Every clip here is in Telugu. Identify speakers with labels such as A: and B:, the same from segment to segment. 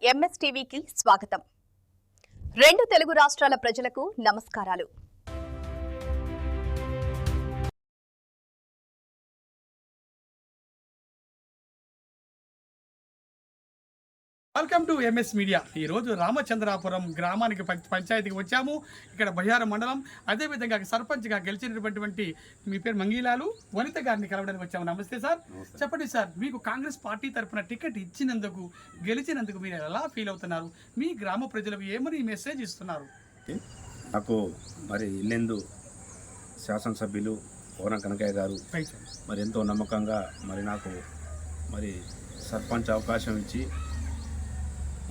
A: ఎంఎస్టీవీకి స్వాగతం. రెండు తెలుగు రాష్ట్రాల ప్రజలకు నమస్కారాలు.
B: Welcome to MS media. ఈరోజు రామచంద్రాపురం గ్రామానికి పంచాయతీకి వచ్చాము. ఇక్కడ బయ్యారం మండలం, అదేవిధంగా సర్పంచ్గా గెలిచినటువంటి మీ పేరు మంగీలాలు వనిత గారిని కలవడానికి వచ్చాము. నమస్తే సార్. చెప్పండి సార్, మీకు కాంగ్రెస్ పార్టీ తరఫున టికెట్ ఇచ్చినందుకు, గెలిచినందుకు మీరు ఎలా ఫీల్ అవుతున్నారు? మీ గ్రామ ప్రజలకు ఏమని మెసేజ్ ఇస్తున్నారు?
C: నాకు మరి ఇల్లెందు శాసనసభ్యులు ఓన కనకయ్య గారు మరి ఎంతో నమ్మకంగా మరి నాకు మరి సర్పంచ్ అవకాశం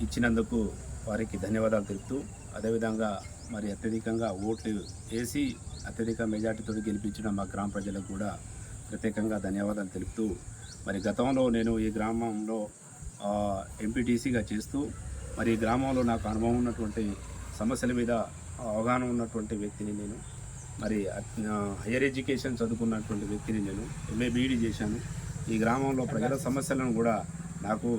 C: ఇచ్చినందుకు వారికి ధన్యవాదాలు తెలుపుతూ, అదేవిధంగా మరి అత్యధికంగా ఓట్లు వేసి అత్యధిక మెజార్టీతో గెలిపించిన మా గ్రామ ప్రజలకు కూడా ప్రత్యేకంగా ధన్యవాదాలు తెలుపుతూ, మరి గతంలో నేను ఈ గ్రామంలో ఎంపీటీసీగా చేస్తూ మరి ఈ గ్రామంలో నాకు అనుభవం ఉన్నటువంటి సమస్యల మీద అవగాహన ఉన్నటువంటి వ్యక్తిని నేను. మరి హయ్యర్ ఎడ్యుకేషన్ చదువుకున్నటువంటి వ్యక్తిని నేను. ఎంఏ బీఈడీ చేశాను. ఈ గ్రామంలో ప్రజల సమస్యలను కూడా నాకు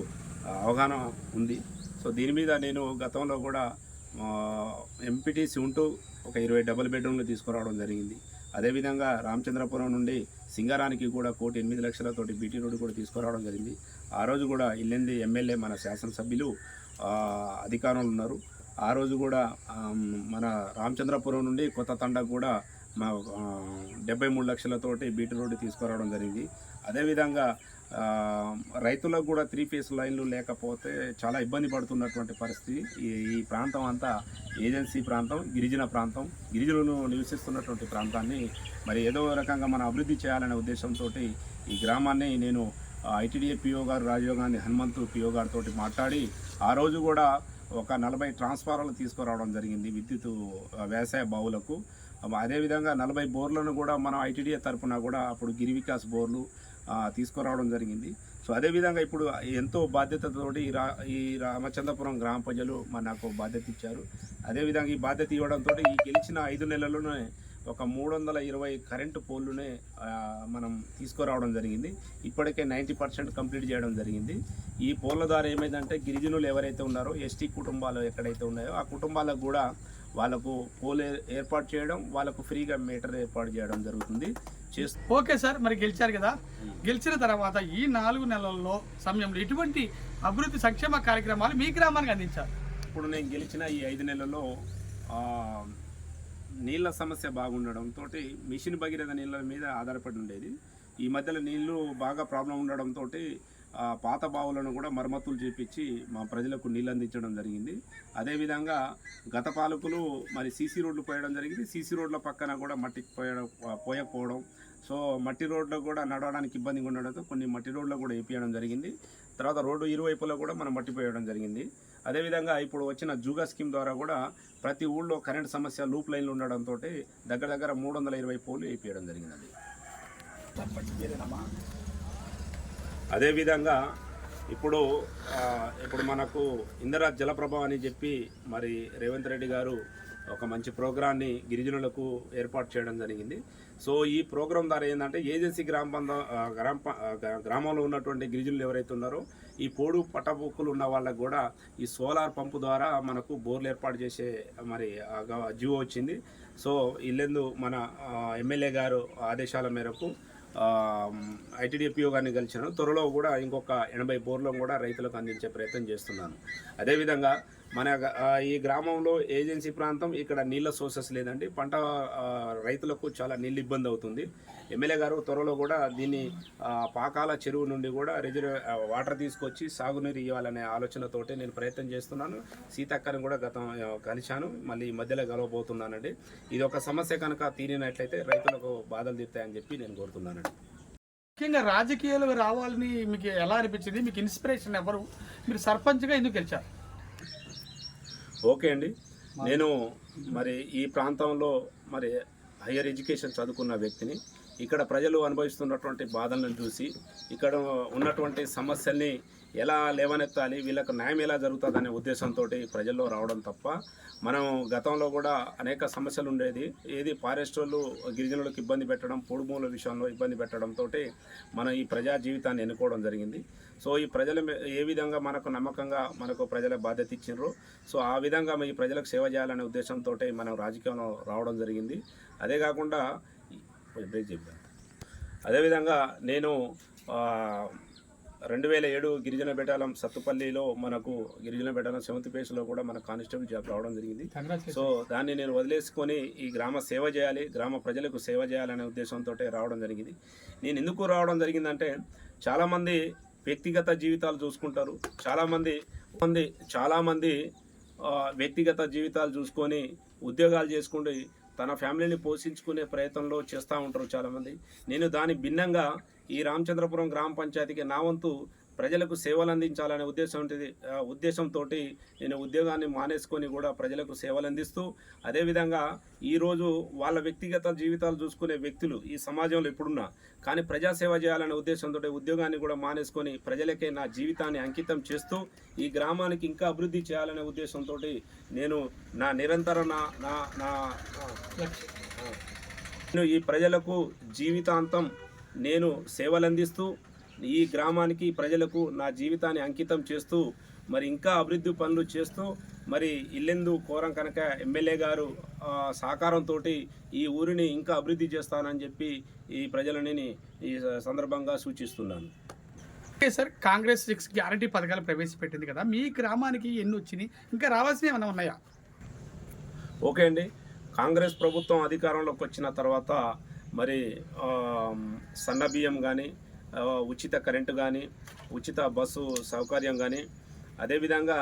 C: అవగాహన ఉంది. సో దీని మీద నేను గతంలో కూడా ఎంపీటీసీ ఉంటూ ఒక 20 డబుల్ బెడ్రూమ్లు తీసుకురావడం జరిగింది. అదేవిధంగా రామచంద్రపురం నుండి సింగారానికి కూడా 1,08,00,000 బీటీ రోడ్డు కూడా తీసుకురావడం జరిగింది. ఆ రోజు కూడా ఇల్లెంది ఎమ్మెల్యే మన శాసనసభ్యులు అధికారంలో ఉన్నారు. ఆ రోజు కూడా మన రామచంద్రపురం నుండి కొత్త తండకు కూడా మా 73 లక్షలతోటి బీటీ రోడ్డు తీసుకురావడం జరిగింది. అదేవిధంగా రైతులకు కూడా 3 ఫేస్ లైన్లు లేకపోతే చాలా ఇబ్బంది పడుతున్నటువంటి పరిస్థితి. ఈ ప్రాంతం అంతా ఏజెన్సీ ప్రాంతం, గిరిజన ప్రాంతం, గిరిజనులు నివసిస్తున్నటువంటి ప్రాంతాన్ని మరి ఏదో రకంగా మనం అభివృద్ధి చేయాలనే ఉద్దేశంతో ఈ గ్రామాన్ని నేను ఐటీడీఏ పిఓ గారు రాజీవ్ గాంధీ హనుమంతు పిఓ గారితో మాట్లాడి ఆ రోజు కూడా ఒక 40 ట్రాన్స్ఫార్మర్లు తీసుకురావడం జరిగింది విద్యుత్ వ్యవసాయ బావులకు. అదేవిధంగా 40 బోర్లను కూడా మనం ఐటీడీఏ తరఫున కూడా అప్పుడు గిరి వికాస్ బోర్లు తీసుకురావడం జరిగింది. సో అదేవిధంగా ఇప్పుడు ఎంతో బాధ్యతతోటి ఈ రామచంద్రపురం గ్రామ ప్రజలు నాకు బాధ్యత ఇచ్చారు. అదేవిధంగా ఈ బాధ్యత ఇవ్వడంతో ఈ గెలిచిన 5 నెలల్లోనే ఒక 320 కరెంటు పోల్లునే మనం తీసుకురావడం జరిగింది. ఇప్పటికే 90% కంప్లీట్ చేయడం జరిగింది. ఈ పోల్ల ద్వారా ఏమైందంటే గిరిజనులు ఎవరైతే ఉన్నారో, ఎస్టీ కుటుంబాలు ఎక్కడైతే ఉన్నాయో ఆ కుటుంబాలకు కూడా వాళ్ళకు పోల్ ఏర్పాటు చేయడం, వాళ్ళకు ఫ్రీగా మీటర్ ఏర్పాటు చేయడం జరుగుతుంది.
B: ఓకే సార్, మరి గెలిచారు కదా, గెలిచిన తర్వాత ఈ 4 నెలల్లో సమయంలో ఎటువంటి అభివృద్ధి సంక్షేమ కార్యక్రమాలు మీ గ్రామానికి అందించారు?
C: ఇప్పుడు నేను గెలిచిన ఈ 5 నెలల్లో నీళ్ళ సమస్య బాగుండడంతో మిషన్ భగీరథ నీళ్ళ మీద ఆధారపడి ఉండేది. ఈ మధ్యలో నీళ్లు బాగా ప్రాబ్లం ఉండడంతో పాత బావులను కూడా మరమ్మతులు చేపించి మా ప్రజలకు నీళ్ళు అందించడం జరిగింది. అదేవిధంగా గత పాలకులు మరి సీసీ రోడ్లు పోయడం జరిగింది. సీసీ రోడ్ల పక్కన కూడా మట్టి పోయకపోవడం, సో మట్టి రోడ్లు కూడా నడవడానికి ఇబ్బందిగా ఉండడంతో కొన్ని మట్టి రోడ్లు కూడా వేపించడం జరిగింది. తర్వాత రోడ్డు ఇరువైపులో కూడా మనం మట్టి పోయడం జరిగింది. అదేవిధంగా ఇప్పుడు వచ్చిన జూగా స్కీమ్ ద్వారా కూడా ప్రతి ఊళ్ళో కరెంట్ సమస్య లూప్ లైన్లు ఉండడంతో దగ్గర 320 పోలు వేపించడం జరిగిందండి. అదేవిధంగా ఇప్పుడు మనకు ఇందిరా జలప్రభ అని చెప్పి మరి రేవంత్ రెడ్డి గారు ఒక మంచి ప్రోగ్రాన్ని గిరిజనులకు ఏర్పాటు చేయడం జరిగింది. సో ఈ ప్రోగ్రాం ద్వారా ఏంటంటే ఏజెన్సీ గ్రామంలో ఉన్నటువంటి గిరిజనులు ఎవరైతే ఉన్నారో ఈ పోడు పట్టబుక్కులు ఉన్న వాళ్ళకు కూడా ఈ సోలార్ పంపు ద్వారా మనకు బోర్లు ఏర్పాటు చేసే మరి జీవో వచ్చింది. సో ఇల్లెందు మన ఎమ్మెల్యే గారు ఆదేశాల మేరకు ఐటీడీఏ పిఓ గారిని గెలిచాను. త్వరలో కూడా ఇంకొక 80 బోర్లను కూడా రైతులకు అందించే ప్రయత్నం చేస్తున్నాను. అదేవిధంగా మన ఈ గ్రామంలో ఏజెన్సీ ప్రాంతం, ఇక్కడ నీళ్ళ సోర్సెస్ లేదండి. పంట రైతులకు చాలా నీళ్ళు ఇబ్బంది అవుతుంది. ఎమ్మెల్యే గారు త్వరలో కూడా దీన్ని పాకాల చెరువు నుండి కూడా వాటర్ తీసుకొచ్చి సాగునీరు ఇవ్వాలనే ఆలోచనతోటి నేను ప్రయత్నం చేస్తున్నాను. సీతక్కని కూడా కలిశాను, మళ్ళీ ఈ మధ్యలో కలవబోతున్నానండి. ఇది ఒక సమస్య కనుక తీరినట్లయితే రైతులకు బాధలు తీరుతాయని చెప్పి నేను కోరుతున్నానండి.
B: ముఖ్యంగా రాజకీయాలు రావాలని మీకు ఎలా అనిపించింది? మీకు ఇన్స్పిరేషన్ ఎవరు? మీరు సర్పంచ్గా ఎందుకు గెలిచారు?
C: ఓకే అండి, నేను మరి ఈ ప్రాంతంలో మరి హయ్యర్ ఎడ్యుకేషన్ చదువుకున్న వ్యక్తిని. ఇక్కడ ప్రజలు అనుభవిస్తున్నటువంటి బాధలను చూసి, ఇక్కడ ఉన్నటువంటి సమస్యల్ని ఎలా లేవనెత్తాలి, వీళ్ళకు న్యాయం ఎలా జరుగుతుంది అనే ఉద్దేశంతో ప్రజల్లో రావడం తప్ప మనం గతంలో కూడా అనేక సమస్యలు ఉండేది. ఏది ఫారెస్ట్ వాళ్ళు గిరిజనులకు ఇబ్బంది పెట్టడం, పొడి భూముల విషయంలో ఇబ్బంది పెట్టడంతో మనం ఈ ప్రజా జీవితాన్ని ఎన్నుకోవడం జరిగింది. సో ఈ ప్రజల ఏ విధంగా మనకు నమ్మకంగా మనకు ప్రజల బాధ్యత ఇచ్చినారో సో ఆ విధంగా ఈ ప్రజలకు సేవ చేయాలనే ఉద్దేశంతో మనం రాజకీయంలో రావడం జరిగింది. అదే కాకుండా అదేవిధంగా నేను 2007 గిరిజన బెటాలం సత్తుపల్లిలో మనకు గిరిజన బెటాలం 7th ఫేజ్లో కూడా మన కానిస్టేబుల్ జాబ్ రావడం జరిగింది. సో దాన్ని నేను వదిలేసుకొని ఈ గ్రామ సేవ చేయాలి, గ్రామ ప్రజలకు సేవ చేయాలనే ఉద్దేశంతో రావడం జరిగింది. నేను ఎందుకు రావడం జరిగిందంటే చాలామంది వ్యక్తిగత జీవితాలు చూసుకుంటారు, చాలామంది వ్యక్తిగత జీవితాలు చూసుకొని ఉద్యోగాలు చేసుకుంటూ తన ఫ్యామిలీని పోషించుకునే ప్రయత్నంలో చేస్తూ ఉంటారు చాలామంది. నేను దాని భిన్నంగా ఈ రామచంద్రపురం గ్రామ పంచాయతీకి నా వంతు ప్రజలకు సేవలు అందించాలనే ఉద్దేశంతో నేను ఉద్యోగాన్ని మానేసుకొని కూడా ప్రజలకు సేవలు అందిస్తూ అదేవిధంగా ఈరోజు వాళ్ళ వ్యక్తిగత జీవితాలు చూసుకునే వ్యక్తులు ఈ సమాజంలో ఎప్పుడున్నా కానీ ప్రజాసేవ చేయాలనే ఉద్దేశంతో ఉద్యోగాన్ని కూడా మానేసుకొని ప్రజలకే నా జీవితాన్ని అంకితం చేస్తూ ఈ గ్రామానికి ఇంకా అభివృద్ధి చేయాలనే ఉద్దేశంతో నేను నా నిరంతరం నేను ఈ ప్రజలకు జీవితాంతం నేను సేవలు అందిస్తూ ఈ గ్రామానికి ప్రజలకు నా జీవితాన్ని అంకితం చేస్తూ మరి ఇంకా అభివృద్ధి పనులు చేస్తూ మరి ఇల్లెందు కోరం కనుక ఎమ్మెల్యే గారు సహకారంతో ఈ ఊరిని ఇంకా అభివృద్ధి చేస్తానని చెప్పి ఈ ప్రజలని ఈ సందర్భంగా సూచిస్తున్నాను.
B: ఓకే సార్, కాంగ్రెస్ 6 గ్యారంటీ పథకాలు ప్రవేశపెట్టింది కదా, మీ గ్రామానికి ఎన్ని వచ్చినాయి, ఇంకా రావాల్సినవి ఏమైనా ఉన్నాయా?
C: ఓకే అండి, కాంగ్రెస్ ప్రభుత్వం అధికారంలోకి వచ్చిన తర్వాత మరి సన్న బియ్యం కానీ ఉచిత కరెంటు కానీ ఉచిత బస్సు సౌకర్యం కానీ అదేవిధంగా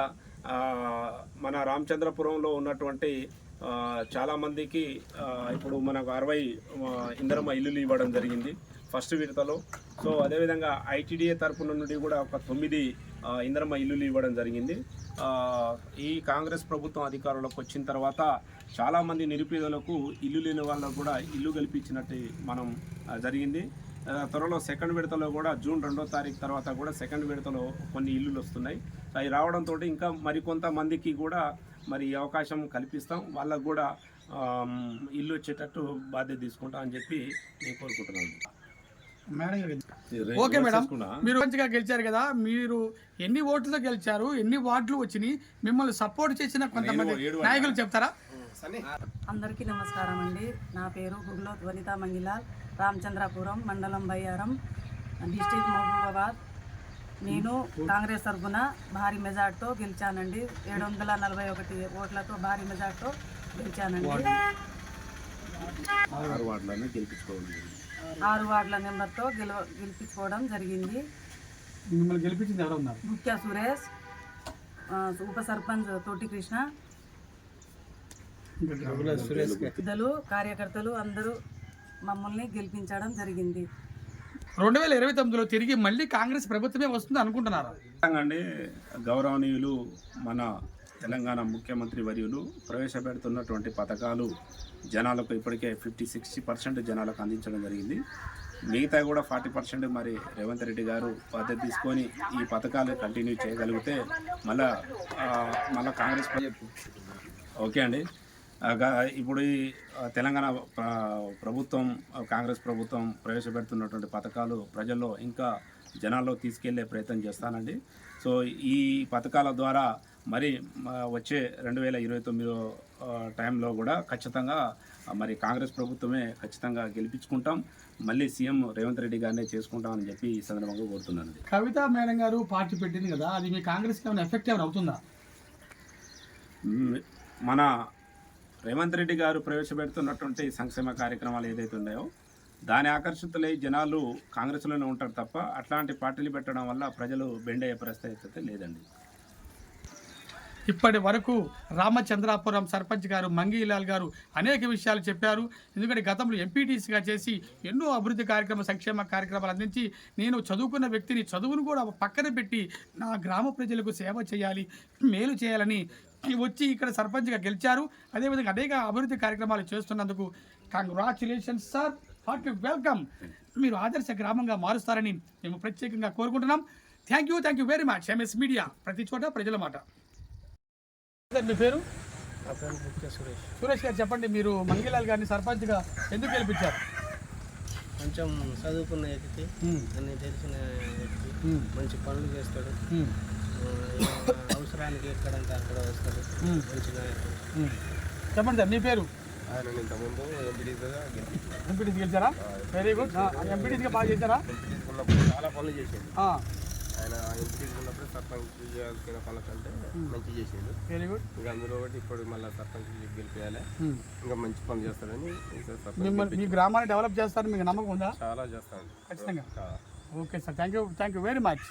C: మన రామచంద్రపురంలో ఉన్నటువంటి చాలామందికి ఇప్పుడు మనకు 60 ఇందిరమ్మ ఇల్లులు ఇవ్వడం జరిగింది ఫస్ట్ విడతలో. సో అదేవిధంగా ఐటీడీఏ తరపున నుండి కూడా ఒక 9 ఇందిరమ్మ ఇల్లులు ఇవ్వడం జరిగింది. ఈ కాంగ్రెస్ ప్రభుత్వం అధికారంలోకి వచ్చిన తర్వాత చాలామంది నిరుపేదలకు ఇల్లు లేని వాళ్ళకు కూడా ఇల్లు కల్పించినట్టు మనం జరిగింది. త్వరలో సెకండ్ విడతలో కూడా జూన్ 2వ తారీఖు తర్వాత కూడా సెకండ్ విడతలో కొన్ని ఇల్లులు వస్తున్నాయి. అవి రావడంతో ఇంకా మరికొంతమందికి కూడా మరి అవకాశం కల్పిస్తాం, వాళ్ళకు కూడా ఇల్లు వచ్చేటట్టు బాధ్యత తీసుకుంటాం అని చెప్పి నేను కోరుకుంటున్నాను.
B: ఓకే మేడం, మీరు మంచిగా గెలిచారు కదా, మీరు ఎన్ని ఓట్లతో గెలిచారు, ఎన్ని వార్డులు వచ్చినాయి, మిమ్మల్ని సపోర్ట్ చేసిన కొంతమంది నాయకులు చెప్తారా?
D: అందరికీ నమస్కారం అండి. నా పేరు గుగ్లోత్ వనితా మంగిలాల్, రామచంద్రాపురం మండలం బయ్యారం, డిస్ట్రిక్ట్ మహబూబాబాద్. నేను కాంగ్రెస్ తరఫున భారీ మెజార్టీతో గెలిచానండి. 741 ఓట్లతో భారీ మెజార్టీతో గెలిచానండి. 6 వార్డుల నెంబర్తో గెలిపించుకోవడం జరిగింది.
B: మిమ్మల్ని గెలిపించింది ఎవరు ఉన్నారు?
D: ముఖ్య సురేష్, ఉప సర్పంచ్ తోటి కృష్ణ, పెద్దలు కార్యకర్తలు అందరూ మమ్మల్ని గెలిపించడం జరిగింది.
B: 2029లో తిరిగి మళ్ళీ కాంగ్రెస్ ప్రభుత్వమే వస్తుంది అనుకుంటున్నారా?
C: అండి, గౌరవనీయులు మన తెలంగాణ ముఖ్యమంత్రి వర్యులు ప్రవేశపెడుతున్నటువంటి పథకాలు జనాలకు ఇప్పటికే 50-60% జనాలకు అందించడం జరిగింది. మిగతా కూడా 40% మరి రేవంత్ రెడ్డి గారు బాధ్యత తీసుకొని ఈ పథకాలు కంటిన్యూ చేయగలిగితే మళ్ళా కాంగ్రెస్ ఓకే అండి. ఇప్పుడు ఈ తెలంగాణ ప్రభుత్వం కాంగ్రెస్ ప్రభుత్వం ప్రవేశపెడుతున్నటువంటి పథకాలు ప్రజల్లో ఇంకా జనాల్లో తీసుకెళ్లే ప్రయత్నం చేస్తానండి. సో ఈ పథకాల ద్వారా మరి వచ్చే 2029 టైంలో కూడా ఖచ్చితంగా మరి కాంగ్రెస్ ప్రభుత్వమే ఖచ్చితంగా గెలిపించుకుంటాం, మళ్ళీ సీఎం రేవంత్ రెడ్డి గారినే చేసుకుంటామని చెప్పి ఈ సందర్భంగా కోరుతున్నాను.
B: కవిత మేడం గారు పార్టీ పెట్టింది కదా, అది మీ కాంగ్రెస్కి ఏమైనా ఎఫెక్ట్ ఏమైనా అవుతుందా?
C: మన రేవంత్ రెడ్డి గారు ప్రవేశపెడుతున్నటువంటి సంక్షేమ కార్యక్రమాలు ఏదైతే ఉన్నాయో దాని ఆకర్షితులై జనాలు కాంగ్రెస్లోనే ఉంటారు తప్ప అట్లాంటి పార్టీలు పెట్టడం వల్ల ప్రజలు బెండ్ అయ్యే పరిస్థితి అయితే లేదండి.
B: ఇప్పటి వరకు రామచంద్రాపురం సర్పంచ్ గారు మంగీలాల్ గారు అనేక విషయాలు చెప్పారు. ఎందుకంటే గతంలో ఎంపీటీసీగా చేసి ఎన్నో అభివృద్ధి సంక్షేమ కార్యక్రమాలు అందించి నేను చదువుకున్న వ్యక్తిని, చదువును కూడా పక్కన పెట్టి నా గ్రామ ప్రజలకు సేవ చేయాలి, మేలు చేయాలని వచ్చి ఇక్కడ సర్పంచ్గా గెలిచారు. అదేవిధంగా అనేక అభివృద్ధి కార్యక్రమాలు చేస్తున్నందుకు కంగ్రాచులేషన్స్ సార్, హార్టీ వెల్కమ్. మీరు ఆదర్శ గ్రామంగా మారుస్తారని మేము ప్రత్యేకంగా కోరుకుంటున్నాం. Thank you very much MS media, ప్రతి చోట ప్రజల మాట. సార్ మీ పేరు?
E: నా పేరు ముఖ్య సురేష్.
B: సురేష్ గారు చెప్పండి, మీరు మంగిలాల్ గారిని సర్పంచ్గా ఎందుకు గెలిపించారు?
E: కొంచెం చదువుకున్న వ్యక్తి, అన్ని తెలిసిన వ్యక్తి, మంచి పనులు చేస్తాడు, అవసరానికి ఎక్కడంటే అక్కడ వస్తాడు, మంచి నాయకుడు.
B: చెప్పండి సార్ మీ పేరు?
F: ఆయన ఇంతకుముందు
B: ఎంపీటీసీ గెలిచారా? Very good. ఎంపీటీసీగా బాగా చేశారా?
F: ఉన్నప్పుడు చాలా పనులు చేసిండు.
B: ఆ,
F: ఆయన ఎంపీటీసీ ఉన్నప్పుడు సర్పంచ్ చేయాల్సిన పనుల కంటే మంచి చేసిండు.
B: Very good.
F: ఇంకా అందులో ఒకటి ఇప్పుడు మళ్ళీ సర్పంచ్ గెలిపేయాలి, ఇంకా మంచి పనులు చేస్తాడని ఈసారి సర్పంచ్
B: మిమ్మల్ని మీ గ్రామాన్ని డెవలప్ చేస్తారని మీకు నమ్మకం ఉందా?
F: చాలా చేస్తాడు
B: ఖచ్చితంగా.
F: చాలా.
B: Okay sir, thank you very much.